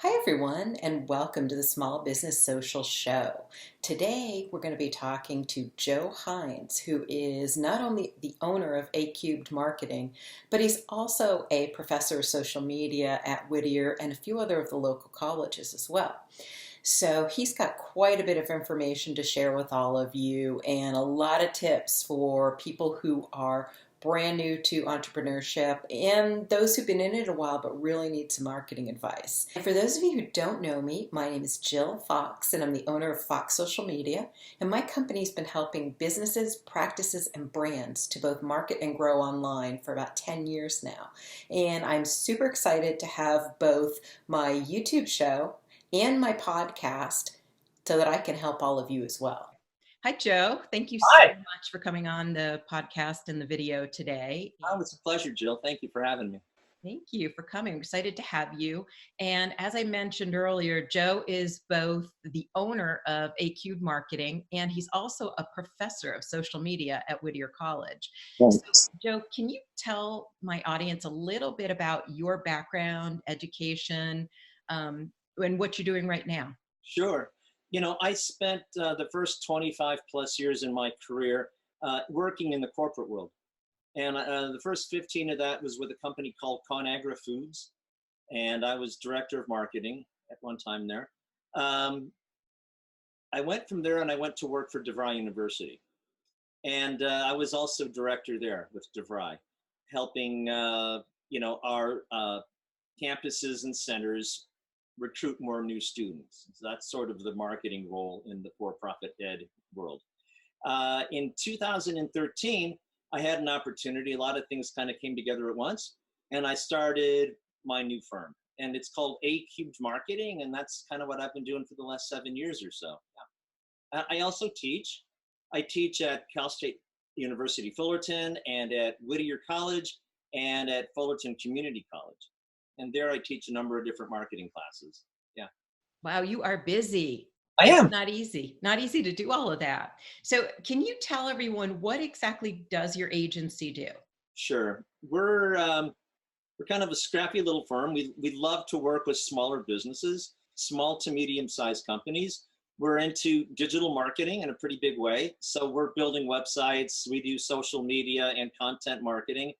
Hi, everyone, and welcome to the Small Business Social Show. Today, we're going to be talking to Joe Hines, who is not only the owner of A Cubed Marketing, but he's also a professor of social media at Whittier and a few other of the local colleges as well. So he's got quite a bit of information to share with all of you and a lot of tips for people who are brand new to entrepreneurship and those who've been in it a while but really need some marketing advice. And for those of you who don't know me, my name is Jill Fox and I'm the owner of Fox Social Media, and my company's been helping businesses, practices, and brands to both market and grow online for about 10 years now. And I'm super excited to have both my YouTube show and my podcast so that I can help all of you as well. Hi, Joe. Thank you so Hi. much for coming on the podcast and the video today. Oh, it's a pleasure, Jill. Thank you for having me. Thank you for coming. I'm excited to have you. And as I mentioned earlier, Joe is both the owner of A Cubed Marketing and he's also a professor of social media at Whittier College. So, Thanks. Joe, can you tell my audience a little bit about your background, education, and what you're doing right now? Sure. I spent the first 25 plus years in my career working in the corporate world. And the first 15 of that was with a company called ConAgra Foods. And I was director of marketing at one time there. I went from there and I went to work for DeVry University. And I was also director there with DeVry, helping, our campuses and centers recruit more new students. So that's sort of the marketing role in the for-profit ed world. In 2013, I had an opportunity. A lot of things kind of came together at once, and I started my new firm. And it's called A Cubed Marketing, and that's kind of what I've been doing for the last 7 years or so. Yeah. I also teach. I teach at Cal State University Fullerton and at Whittier College and at Fullerton Community College. And there I teach a number of different marketing classes. Yeah. Wow, you are busy. I am. Not easy. Not easy to do all of that. So can you tell everyone what exactly does your agency do? Sure. We're kind of a scrappy little firm. We love to work with smaller businesses, small to medium-sized companies. We're into digital marketing in a pretty big way. So we're building websites. We do social media and content marketing.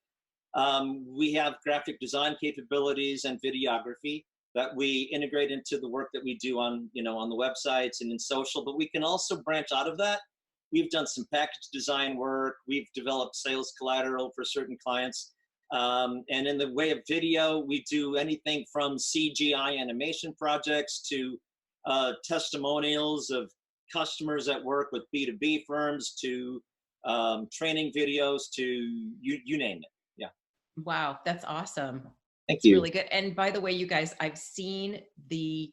We have graphic design capabilities and videography that we integrate into the work that we do on the websites and in social, but we can also branch out of that. We've done some package design work. We've developed sales collateral for certain clients. And in the way of video, we do anything from CGI animation projects to testimonials of customers that work with B2B firms to training videos to you name it. Yeah. Wow, that's awesome. Thank It's you. really good. And by the way, you guys, I've seen the,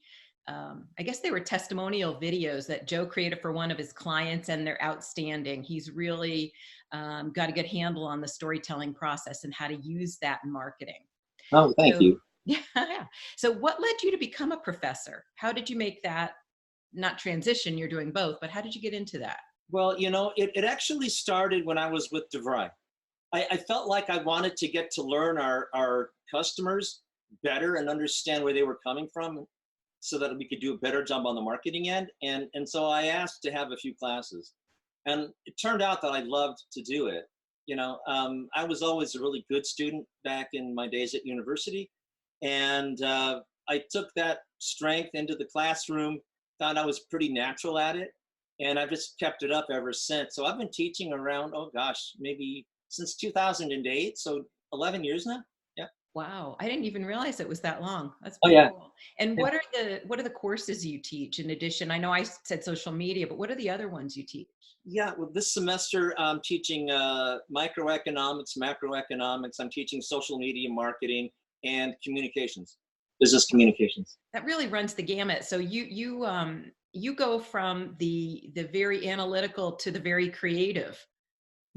I guess they were testimonial videos that Joe created for one of his clients, and they're outstanding. He's really got a good handle on the storytelling process and how to use that in marketing. Oh, thank So, you. yeah. So what led you to become a professor? How did you make that, not transition, you're doing both, but how did you get into that? Well, it actually started when I was with DeVry. I felt like I wanted to get to learn our customers better and understand where they were coming from so that we could do a better job on the marketing end. And so I asked to have a few classes. And it turned out that I loved to do it. I was always a really good student back in my days at university. And I took that strength into the classroom, found I was pretty natural at it. And I've just kept it up ever since. So I've been teaching around, oh gosh, maybe since 2008. So 11 years now. Yeah. Wow, I didn't even realize it was that long. That's Oh pretty yeah. cool. And Yeah. what are the courses you teach in addition? I know I said social media, but what are the other ones you teach? Yeah. Well, this semester I'm teaching microeconomics, macroeconomics. I'm teaching social media marketing and communications, business communications. That really runs the gamut. So you go from the very analytical to the very creative.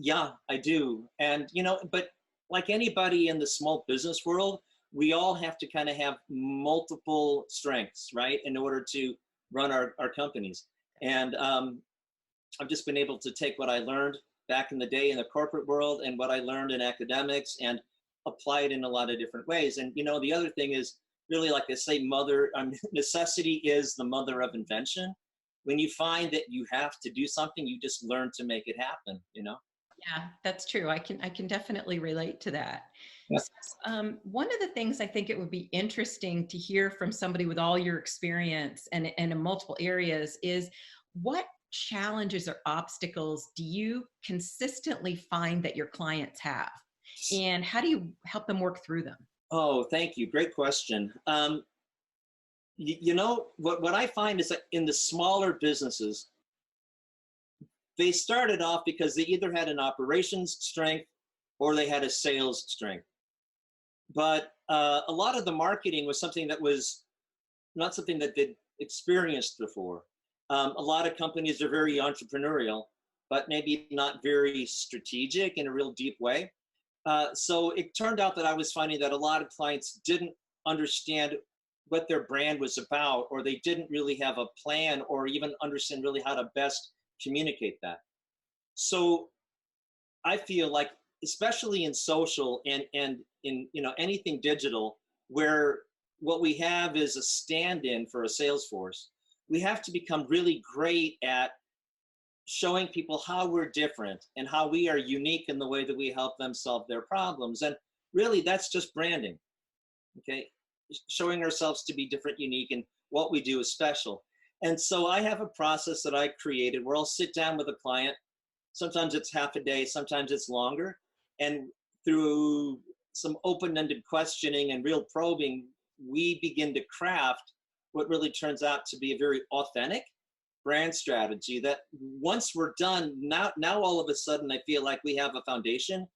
Yeah, I do. And, but like anybody in the small business world, we all have to kind of have multiple strengths, right, in order to run our companies. And I've just been able to take what I learned back in the day in the corporate world and what I learned in academics and apply it in a lot of different ways. And, the other thing is really, like they say, necessity is the mother of invention. When you find that you have to do something, you just learn to make it happen, you know? Yeah, that's true. I can definitely relate to that. Yeah. So, one of the things I think it would be interesting to hear from somebody with all your experience and in multiple areas is what challenges or obstacles do you consistently find that your clients have? And how do you help them work through them? Oh, thank you. Great question. You know, what I find is that in the smaller businesses, they started off because they either had an operations strength or they had a sales strength. But a lot of the marketing was something that was not something that they'd experienced before. A lot of companies are very entrepreneurial, but maybe not very strategic in a real deep way. So it turned out that I was finding that a lot of clients didn't understand what their brand was about, or they didn't really have a plan or even understand really how to best communicate that. So I feel like, especially in social and in anything digital, where what we have is a stand-in for a sales force, we have to become really great at showing people how we're different and how we are unique in the way that we help them solve their problems. And really, that's just branding. Okay, showing ourselves to be different, unique, and what we do is special. And so I have a process that I created where I'll sit down with a client. Sometimes it's half a day, sometimes it's longer. And through some open-ended questioning and real probing, we begin to craft what really turns out to be a very authentic brand strategy that once we're done, now all of a sudden I feel like we have a foundation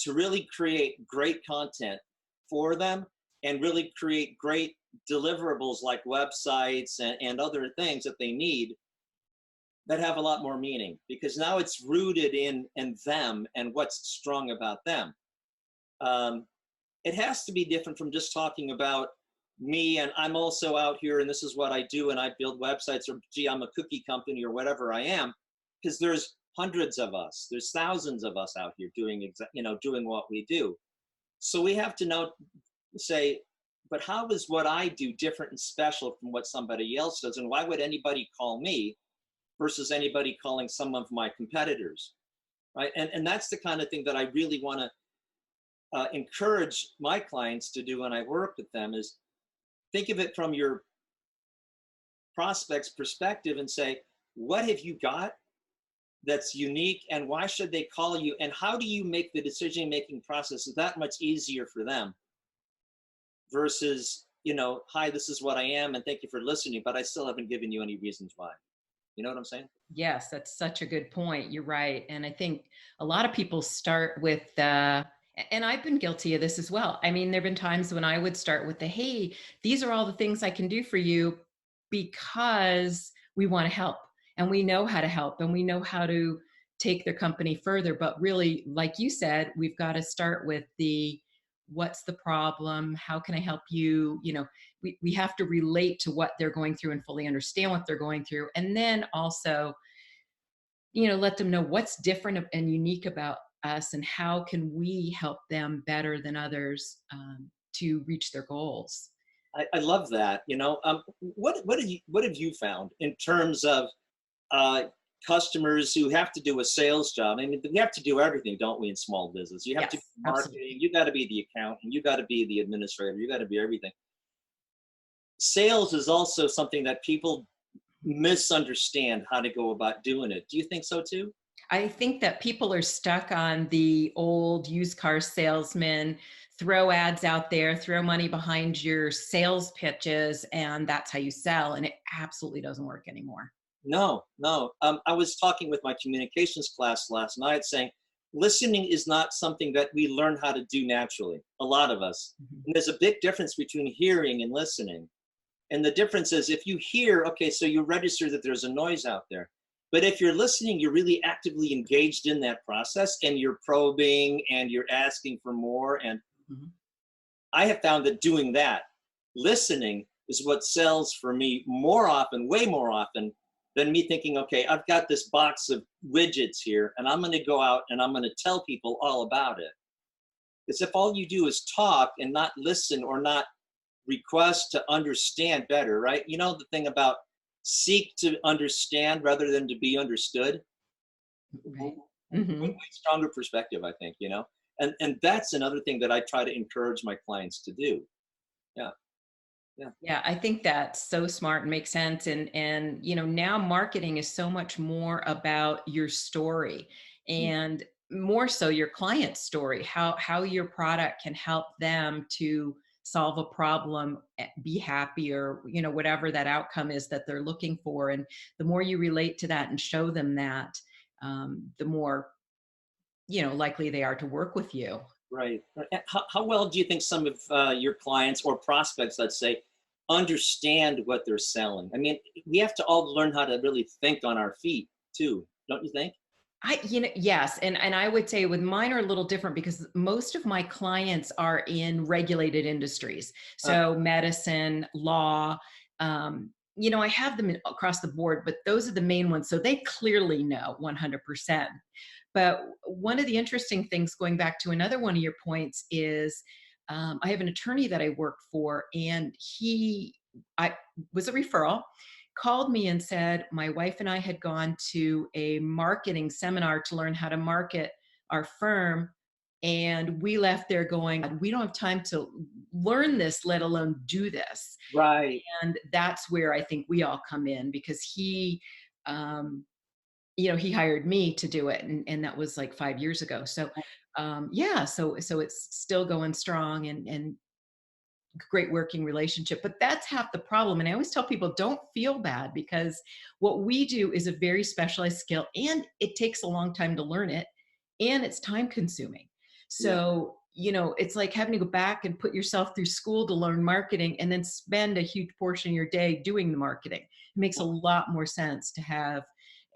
to really create great content for them and really create great deliverables like websites and other things that they need that have a lot more meaning, because now it's rooted in them and what's strong about them. It has to be different from just talking about me and I'm also out here and this is what I do and I build websites, or gee, I'm a cookie company or whatever I am, because there's hundreds of us, there's thousands of us out here doing doing what we do. So we have to say, but how is what I do different and special from what somebody else does, and why would anybody call me versus anybody calling some of my competitors, right? And that's the kind of thing that I really want to encourage my clients to do when I work with them, is think of it from your prospect's perspective and say, what have you got that's unique, and why should they call you, and how do you make the decision-making process that much easier for them versus, hi, this is what I am and thank you for listening, but I still haven't given you any reasons why. You know what I'm saying? Yes, that's such a good point. You're right. And I think a lot of people start with, and I've been guilty of this as well. I mean, there have been times when I would start with hey, these are all the things I can do for you because we want to help and we know how to help and we know how to take their company further. But really, like you said, we've got to start with what's the problem? How can I help you? We have to relate to what they're going through and fully understand what they're going through. And then also, let them know what's different and unique about us and how can we help them better than others to reach their goals. I love that. What have you found in terms of customers who have to do a sales job? I mean, we have to do everything, don't we, in small business? You have Yes, to be marketing, absolutely. you got to be the accountant, you got to be the administrator, you got to be everything. Sales is also something that people misunderstand how to go about doing it. Do you think so too? I think that people are stuck on the old used car salesman, throw ads out there, throw money behind your sales pitches, and that's how you sell. And it absolutely doesn't work anymore. No, no. I was talking with my communications class last night saying, listening is not something that we learn how to do naturally, a lot of us. Mhm. And there's a big difference between hearing and listening. And the difference is, if you hear, okay, so you register that there's a noise out there. But if you're listening, you're really actively engaged in that process and you're probing and you're asking for more. And Mhm. I have found that doing that, listening, is what sells for me more often, way more often, than me thinking, okay, I've got this box of widgets here and I'm going to go out and I'm going to tell people all about it. Because if all you do is talk and not listen or not request to understand better, right? You know, the thing about seek to understand rather than to be understood. Right. Way stronger perspective, I think, and that's another thing that I try to encourage my clients to do. Yeah. Yeah. Yeah, I think that's so smart and makes sense. And now marketing is so much more about your story and more so your client's story, how your product can help them to solve a problem, be happier, whatever that outcome is that they're looking for. And the more you relate to that and show them that, the more, likely they are to work with you. Right. How well do you think some of your clients or prospects, let's say, understand what they're selling? I mean, we have to all learn how to really think on our feet too, don't you think? Yes. And I would say with mine are a little different because most of my clients are in regulated industries. Uh, So medicine, law, I have them across the board, but those are the main ones. So they clearly know 100%. But one of the interesting things, going back to another one of your points, is I have an attorney that I work for, and I was a referral, called me and said, my wife and I had gone to a marketing seminar to learn how to market our firm. And we left there going, we don't have time to learn this, let alone do this. right. And that's where I think we all come in, because um, he hired me to do it. And that was like 5 years ago. So, yeah, so it's still going strong and great working relationship. But that's half the problem. And I always tell people, don't feel bad, because what we do is a very specialized skill and it takes a long time to learn it and it's time consuming. Yeah. So, it's like having to go back and put yourself through school to learn marketing and then spend a huge portion of your day doing the marketing. It makes a lot more sense to have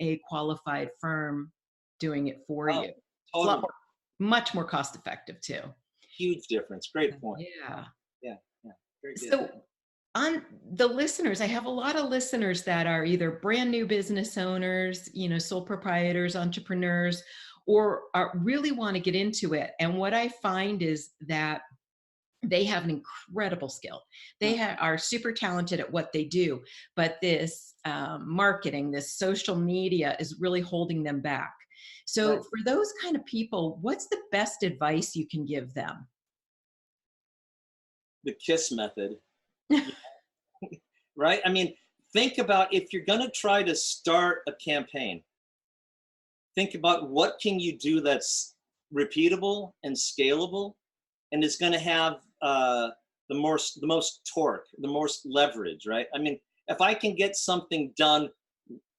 a qualified firm doing it for Oh, you. It's a lot totally. more, much more cost effective too. Huge difference. Great point. Yeah. Yeah. Yeah. Very good. So, on the listeners, I have a lot of listeners that are either brand new business owners, sole proprietors, entrepreneurs, or really want to get into it. And what I find is that they have an incredible skill. They are super talented at what they do, but this marketing, this social media is really holding them back. So, Right. for those kind of people, what's the best advice you can give them? The KISS method. Right? I mean, think about if you're going to try to start a campaign, think about what can you do that's repeatable and scalable and is going to have the most torque, the most leverage, right? I mean, if I can get something done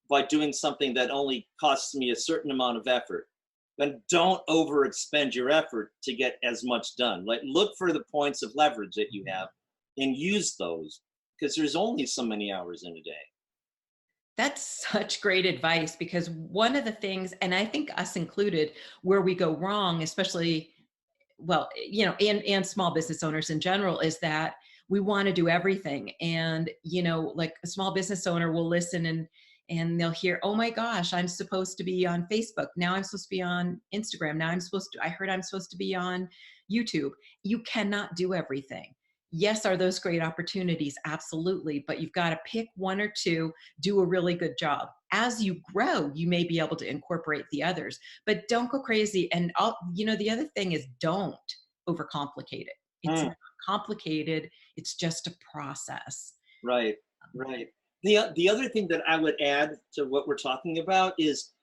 by doing something that only costs me a certain amount of effort, then don't overexpend your effort to get as much done. Like, look for the points of leverage that you have and use those, because there's only so many hours in a day. That's such great advice, because one of the things, and I think us included, where we go wrong, especially, well, and small business owners in general, is that we want to do everything. And, like a small business owner will listen and they'll hear, oh my gosh, I'm supposed to be on Facebook. Now I'm supposed to be on Instagram. Now I heard I'm supposed to be on YouTube. You cannot do everything. Yes, are those great opportunities? Absolutely. But you've got to pick one or two, do a really good job. As you grow, you may be able to incorporate the others, but don't go crazy. And the other thing is, don't overcomplicate it. It's Mm, not complicated. It's just a process. right, right. The other thing that I would add to what we're talking about is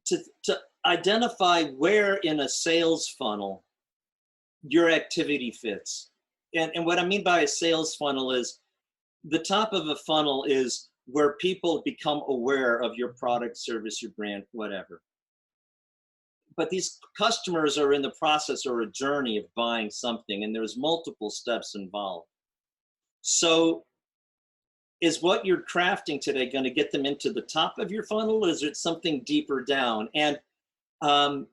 to identify where in a sales funnel your activity fits. And what I mean by a sales funnel is the top of a funnel is where people become aware of your product, service, your brand, whatever. But these customers are in the process or a journey of buying something, and there's multiple steps involved. So is what you're crafting today going to get them into the top of your funnel? Or is it something deeper down? And have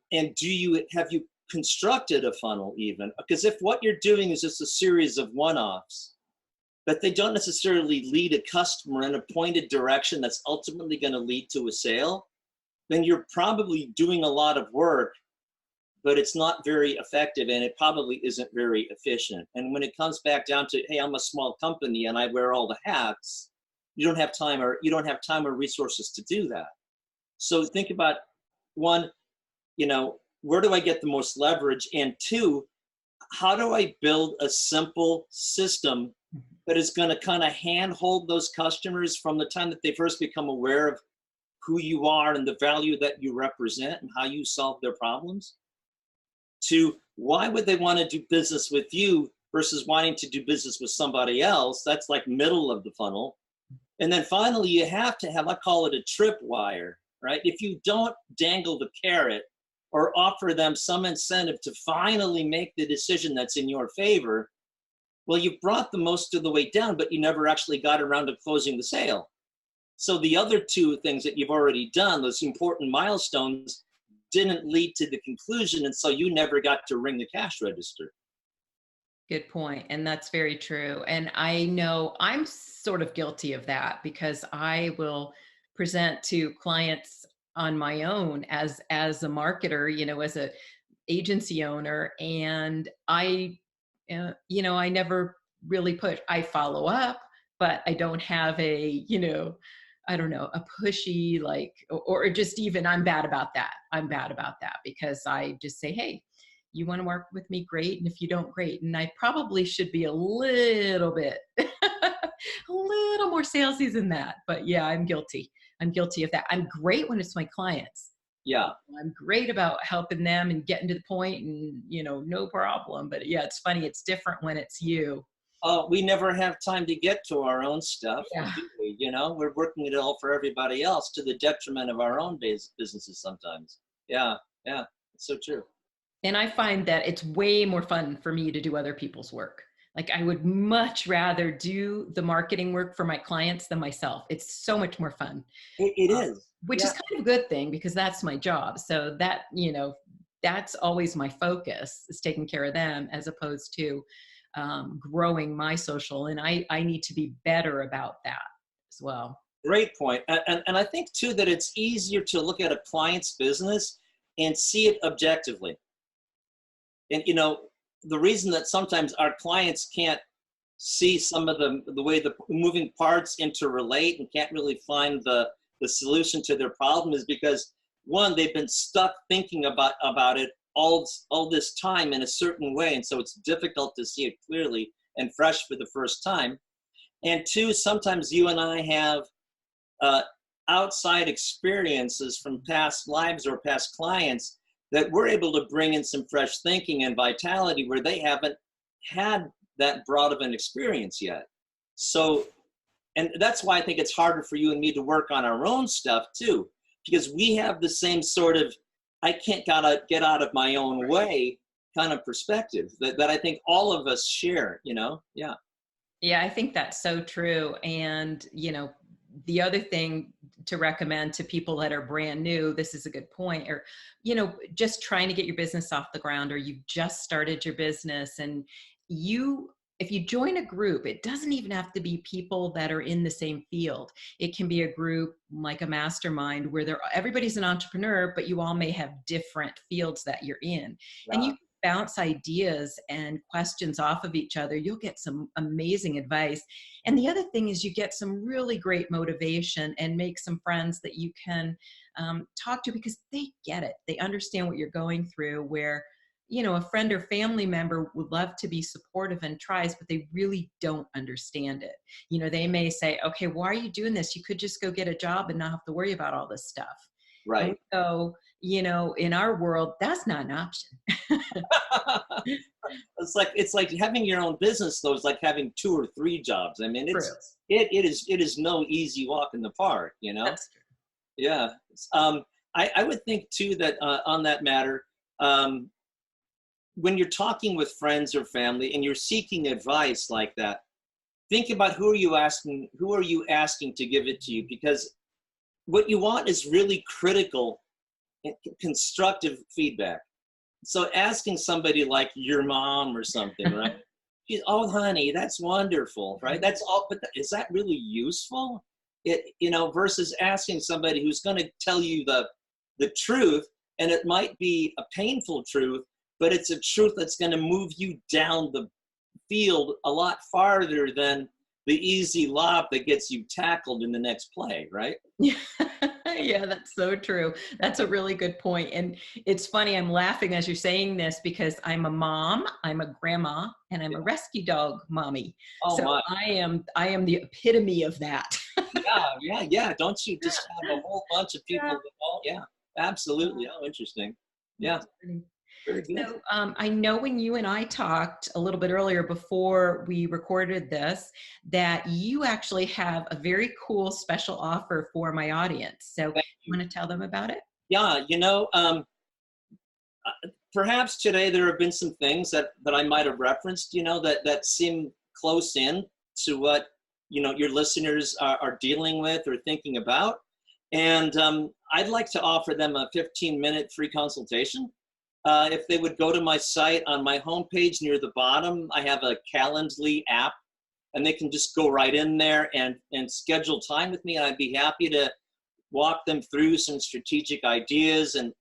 you constructed a funnel even? Because if what you're doing is just a series of one-offs, but they don't necessarily lead a customer in a pointed direction that's ultimately going to lead to a sale, then you're probably doing a lot of work but it's not very effective, and it probably isn't very efficient. And when it comes back down to, hey, I'm a small company and I wear all the hats, you don't have time or resources to do that. So think about, one, where do I get the most leverage? And two, how do I build a simple system that is going to kind of handhold those customers from the time that they first become aware of who you are and the value that you represent and how you solve their problems, to why would they want to do business with you versus wanting to do business with somebody else? That's like middle of the funnel. And then finally, you have to have, I call it a tripwire, right? If you don't dangle the carrot or offer them some incentive to finally make the decision that's in your favor, well, you've brought them most of the way down, but you never actually got around to closing the sale. So the other two things that you've already done, those important milestones, didn't lead to the conclusion, and so you never got to ring the cash register. Good point. And that's very true. And I know I'm sort of guilty of that because I will present to clients on my own as a marketer, as a agency owner. And I never really push. I follow up, but I don't have I don't know, a pushy, or just even, I'm bad about that. I'm bad about that because I just say, hey, you want to work with me? Great. And if you don't, great. And I probably should be a little bit, a little more salesy than that. But yeah, I'm guilty. I'm guilty of that. I'm great when it's my clients. Yeah. I'm great about helping them and getting to the point and, no problem. But yeah, it's funny. It's different when it's you. We never have time to get to our own stuff. Yeah. We're working it all for everybody else to the detriment of our own businesses sometimes. Yeah. It's so true. And I find that it's way more fun for me to do other people's work. Like I would much rather do the marketing work for my clients than myself. It's so much more fun. It is. Which is kind of a good thing because that's my job. So that, that's always my focus, is taking care of them as opposed to growing my social. And I need to be better about that as well. Great point. And I think too that it's easier to look at a client's business and see it objectively. And the reason that sometimes our clients can't see some of the way the moving parts interrelate and can't really find the solution to their problem is because, one, they've been stuck thinking about it all this time in a certain way, and so it's difficult to see it clearly and fresh for the first time. And two, sometimes you and I have outside experiences from past lives or past clients that we're able to bring in some fresh thinking and vitality where they haven't had that broad of an experience yet. So, and that's why I think it's harder for you and me to work on our own stuff too, because we have the same sort of, I can't get out of my own way kind of perspective that I think all of us share, Yeah. Yeah, I think that's so true. And, the other thing to recommend to people that are brand new, this is a good point, or, just trying to get your business off the ground, or you've just started your business and if you join a group, it doesn't even have to be people that are in the same field. It can be a group like a mastermind where everybody's an entrepreneur, but you all may have different fields that you're in. Yeah. And you bounce ideas and questions off of each other. You'll get some amazing advice. And the other thing is you get some really great motivation and make some friends that you can talk to because they get it. They understand what you're going through, where a friend or family member would love to be supportive and tries, but they really don't understand it. They may say, okay, why are you doing this? You could just go get a job and not have to worry about all this stuff. Right. So, in our world, that's not an option. It's like having your own business, though, is like having 2 or 3 jobs. I mean, it is no easy walk in the park, That's true. Yeah. I would think too that on that matter, when you're talking with friends or family and you're seeking advice like that, think about who are you asking to give it to you, because what you want is really critical and constructive feedback. So asking somebody like your mom or something, right? Oh, honey, that's wonderful, right? That's all, but is that really useful? Versus asking somebody who's going to tell you the truth, And it might be a painful truth, but it's a truth that's going to move you down the field a lot farther than the easy lob that gets you tackled in the next play, right? Yeah. Yeah, that's so true. That's a really good point. And it's funny, I'm laughing as you're saying this because I'm a mom, I'm a grandma, and I'm a rescue dog mommy. Oh So my. I am the epitome of that. Yeah. Don't you just have a whole bunch of people Yeah. that all, yeah, absolutely. Oh, interesting. Yeah, That's funny. very good. So I know when you and I talked a little bit earlier before we recorded this, that you actually have a very cool special offer for my audience. So Thank you you. want to tell them about it? Yeah, perhaps today there have been some things that I might have referenced, that seem close in to what, your listeners are dealing with or thinking about. And I'd like to offer them a 15-minute free consultation. If they would go to my site, on my homepage near the bottom, I have a Calendly app, and they can just go right in there and schedule time with me. And I'd be happy to walk them through some strategic ideas and,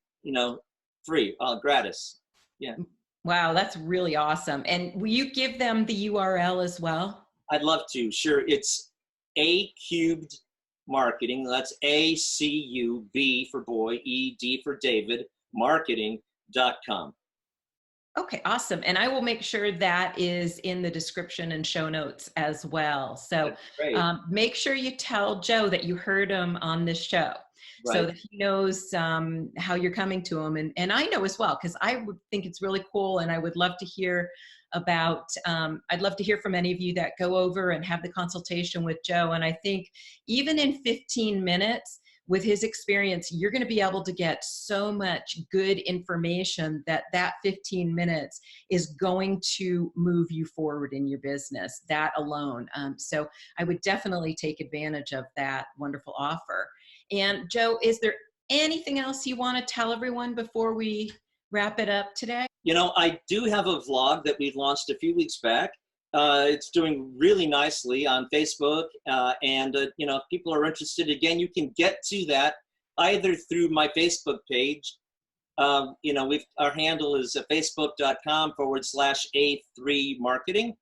free, gratis. Yeah, Wow, that's really awesome. And will you give them the URL as well? I'd love to. Sure. It's A Cubed Marketing. That's ACUB for boy, ED for David, marketing.com. Okay, awesome. And I will make sure that is in the description and show notes as well. So That's great. make sure you tell Joe that you heard him on this show so Right. that he knows how you're coming to him. And I know as well, because I would think it's really cool. And I would love to hear I'd love to hear from any of you that go over and have the consultation with Joe. And I think even in 15 minutes, with his experience, you're going to be able to get so much good information that 15 minutes is going to move you forward in your business, that alone. So I would definitely take advantage of that wonderful offer. And Joe, is there anything else you want to tell everyone before we wrap it up today? I do have a vlog that we launched a few weeks back. It's doing really nicely on Facebook. And if people are interested, again, you can get to that either through my Facebook page. Our handle is facebook.com/A3marketing.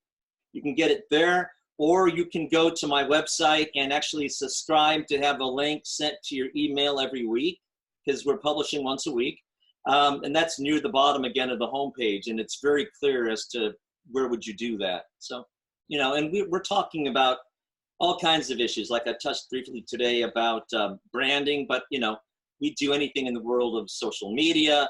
You can get it there, or you can go to my website and actually subscribe to have a link sent to your email every week, because we're publishing once a week. And that's near the bottom again of the homepage, and it's very clear as to where would you do that. So, and we're talking about all kinds of issues, like I touched briefly today about branding, but we do anything in the world of social media.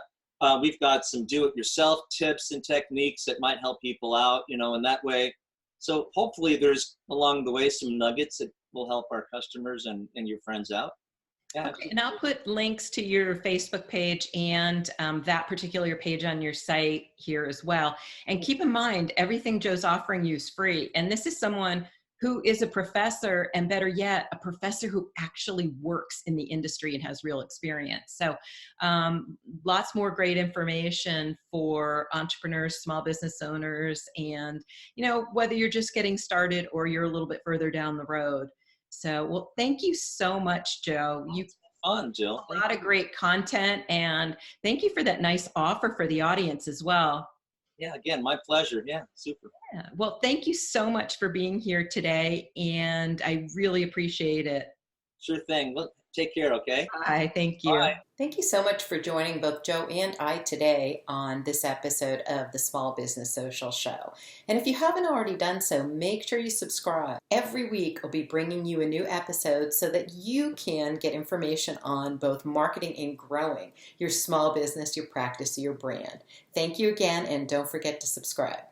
We've got some do-it-yourself tips and techniques that might help people out, in that way. So hopefully there's along the way some nuggets that will help our customers and your friends out. Yeah. Okay, and I'll put links to your Facebook page and that particular page on your site here as well. And keep in mind, everything Joe's offering you is free. And this is someone who is a professor, and better yet, a professor who actually works in the industry and has real experience. So lots more great information for entrepreneurs, small business owners, and whether you're just getting started or you're a little bit further down the road. So, well, thank you so much, Joe. You've fun, Jill. A lot of great content, and thank you for that nice offer for the audience as well. Yeah, again, my pleasure. Yeah, super. Yeah. Well, thank you so much for being here today, and I really appreciate it. Sure thing. Look, take care, okay? Bye. Thank you. Bye. Thank you so much for joining both Joe and I today on this episode of the Small Business Social Show. And if you haven't already done so, make sure you subscribe. Every week I'll be bringing you a new episode so that you can get information on both marketing and growing your small business, your practice, your brand. Thank you again, and don't forget to subscribe.